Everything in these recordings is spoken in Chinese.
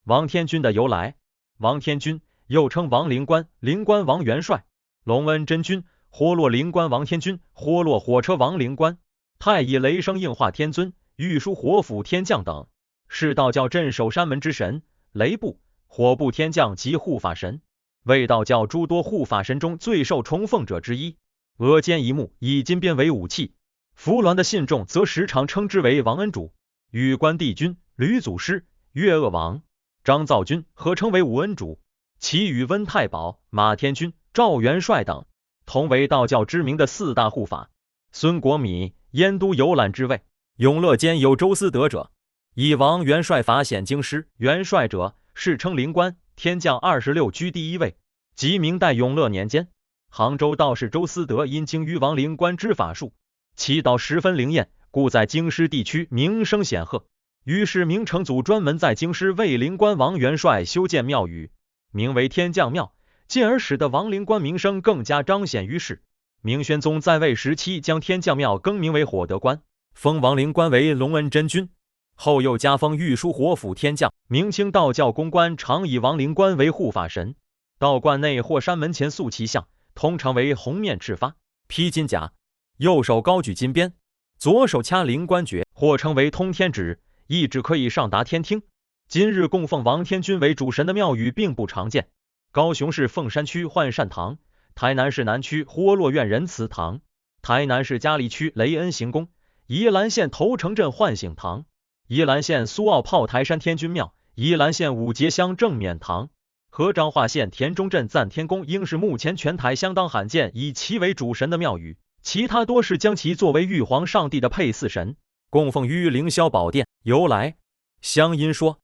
王天军的由来。王天军又称王灵官、灵官王元帅、隆恩真君、活络灵官王天军、活络火车王灵官、太乙雷声应化天尊、玉书火府天将等，是道教镇守山门之神，雷部、火部天将及护法神，为道教诸多护法神中最受崇奉者之一。额间一目以金边为武器，扶鸾的信众则时常称之为王恩主，与关帝君、吕祖师、岳鄂王、张造君合称为武恩主，其与温太保、马天君、赵元帅等同为道教知名的四大护法。孙国米燕都游览之位，永乐间有周思德者，以王元帅法显京师。元帅者世称灵官，天将26居第一位。即明代永乐年间，杭州道士周思德因精于王灵官之法术，其道十分灵验，故在京师地区名声显赫。于是明成祖专门在京师为灵官王元帅修建庙宇，名为天将庙，进而使得王灵官名声更加彰显于世。明宣宗在位时期将天将庙更名为火德观，封王灵官为隆恩真君，后又加封玉书火府天将。明清道教公关常以王灵官为护法神，道观内或山门前塑其像，通常为红面赤发，披金甲，右手高举金鞭，左手掐灵官诀，或称为通天指，一指可以上达天听。今日供奉王天君为主神的庙宇并不常见，高雄市凤山区焕善堂，台南市南区活络院仁慈堂，台南市嘉义区雷恩行宫，宜兰县头城镇唤醒堂，宜兰县苏澳炮台山天君庙，宜兰县五节乡正冕堂和彰化县田中镇赞天宫，应是目前全台相当罕见以其为主神的庙宇，其他多是将其作为玉皇上帝的配祀神，供奉于凌霄宝殿。由来，乡音说，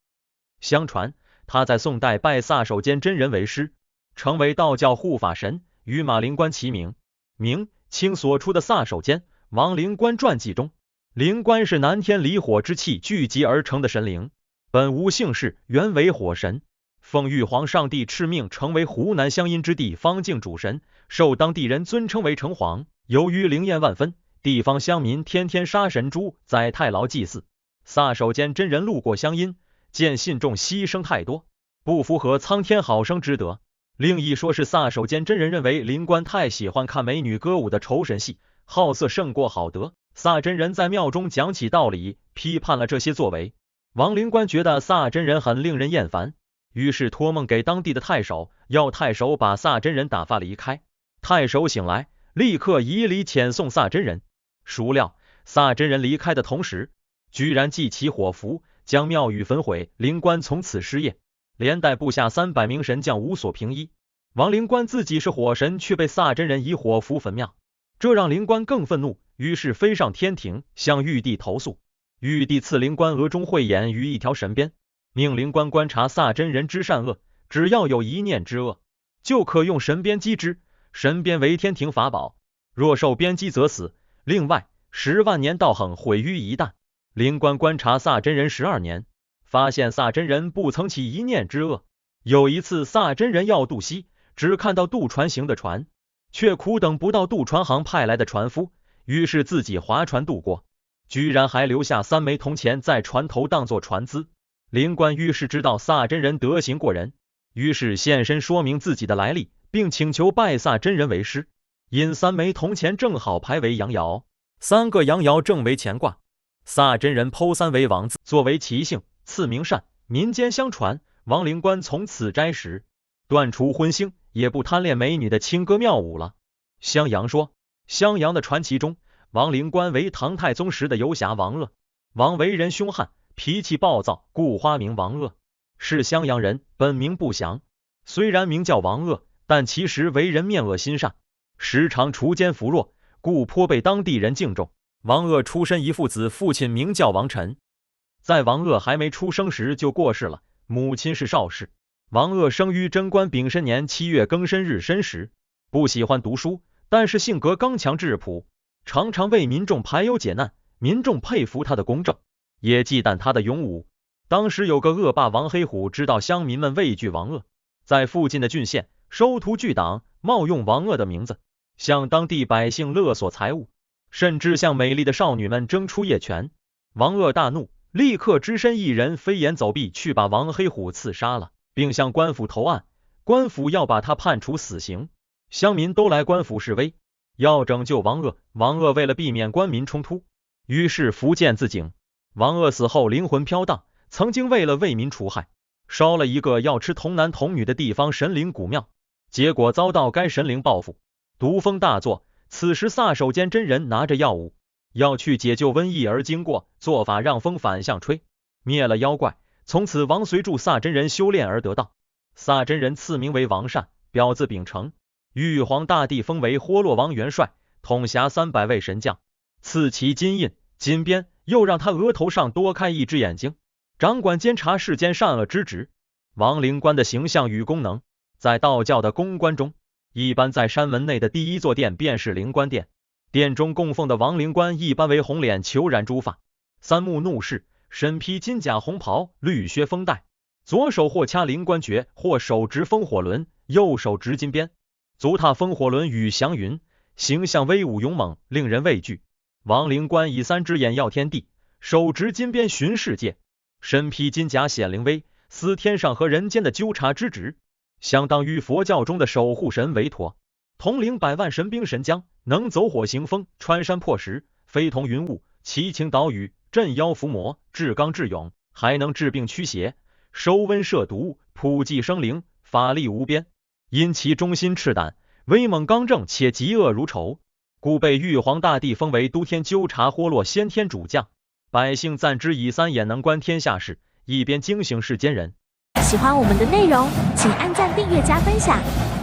相传他在宋代拜萨守监真人为师，成为道教护法神，与马灵官齐名。明清所出的萨守监王灵官传记中，灵官是南天离火之气聚集而成的神灵，本无姓氏，原为火神，奉玉皇上帝敕命成为湖南湘阴之地方境主神，受当地人尊称为城隍。由于灵验万分，地方乡民天天杀神猪宰太牢祭祀。萨守监真人路过湘阴，见信众牺牲太多，不符合苍天好生之德。另一说是萨守监真人认为灵官太喜欢看美女歌舞的酬神戏，好色胜过好德。萨真人在庙中讲起道理，批判了这些作为。王灵官觉得萨真人很令人厌烦，于是托梦给当地的太守，要太守把萨真人打发离开。太守醒来，立刻以礼遣送萨真人。孰料萨真人离开的同时，居然祭起火符，将庙宇焚毁，灵官从此失业，连带部下300名神将无所凭依。王灵官自己是火神，却被萨真人以火符焚庙，这让灵官更愤怒，于是飞上天庭向玉帝投诉。玉帝赐灵官额中慧眼于一条神鞭，命灵官观察萨真人之善恶，只要有一念之恶，就可用神鞭击之。神鞭为天庭法宝，若受鞭击则死。另外10万年道行毁于一旦。灵官观察萨真人12年，发现萨真人不曾起一念之恶。有一次萨真人要渡溪，只看到渡船行的船，却苦等不到渡船行派来的船夫，于是自己划船渡过，居然还留下3枚铜钱在船头当作船资。灵官于是知道萨真人德行过人，于是现身说明自己的来历，并请求拜萨真人为师。因3枚铜钱正好排为阳爻，3个阳爻正为乾卦，萨真人剖3为王字，作为其姓，赐名善。民间相传，王灵官从此斋食，断除荤腥，也不贪恋美女的清歌妙舞了。襄阳说，襄阳的传奇中，王灵官为唐太宗时的游侠王鄂。王为人凶悍，脾气暴躁，故花名王鄂，是襄阳人，本名不详。虽然名叫王鄂，但其实为人面恶心善，时常锄奸扶弱，故颇被当地人敬重。王鄂出身一父子，父亲名叫王臣，在王鄂还没出生时就过世了，母亲是邵氏。王鄂生于贞观丙申年7月庚申日申时，不喜欢读书，但是性格刚强质朴，常常为民众排忧解难，民众佩服他的公正，也忌惮他的勇武。当时有个恶霸王黑虎知道乡民们畏惧王鄂，在附近的郡县收徒聚党，冒用王鄂的名字，向当地百姓勒索财物，甚至向美丽的少女们争出夜权。王鄂大怒，立刻只身一人飞檐走壁去把王黑虎刺杀了，并向官府投案，官府要把他判处死刑。乡民都来官府示威，要拯救王鄂。王鄂为了避免官民冲突，于是伏剑自尽。王鄂死后灵魂飘荡，曾经为了为民除害，烧了一个要吃童男童女的地方神灵古庙，结果遭到该神灵报复，毒风大作。此时撒手间真人拿着药物要去解救瘟疫而经过，做法让风反向吹，灭了妖怪。从此王随助撒真人修炼而得道。撒真人赐名为王善，表字秉承。玉皇大帝封为豁洛王元帅，统辖300位神将，赐其金印金鞭，又让他额头上多开一只眼睛，掌管监察世间善恶之职。王灵官的形象与功能，在道教的宫观中，一般在山门内的第一座殿便是灵官殿。殿中供奉的王灵官一般为红脸，虬髯朱发，三目怒视，身披金甲红袍，绿靴风带，左手或掐灵官诀，或手执风火轮，右手执金鞭，足踏风火轮与祥云，形象威武勇猛，令人畏惧。王灵官以3只眼耀天地，手执金鞭巡世界，身披金甲显灵威，司天上和人间的纠察之职，相当于佛教中的守护神韦陀，统领100万神兵神将，能走火行风，穿山破石，飞腾云雾，奇情岛屿，镇妖伏魔，至刚至勇，还能治病驱邪，收瘟摄毒，普济生灵，法力无边。因其忠心赤胆，威猛刚正，且嫉恶如仇，故被玉皇大帝封为都天纠察豁洛先天主将。百姓赞之以3眼能观天下事，一边惊醒世间人。喜欢我们的内容，请按赞、订阅、加分享。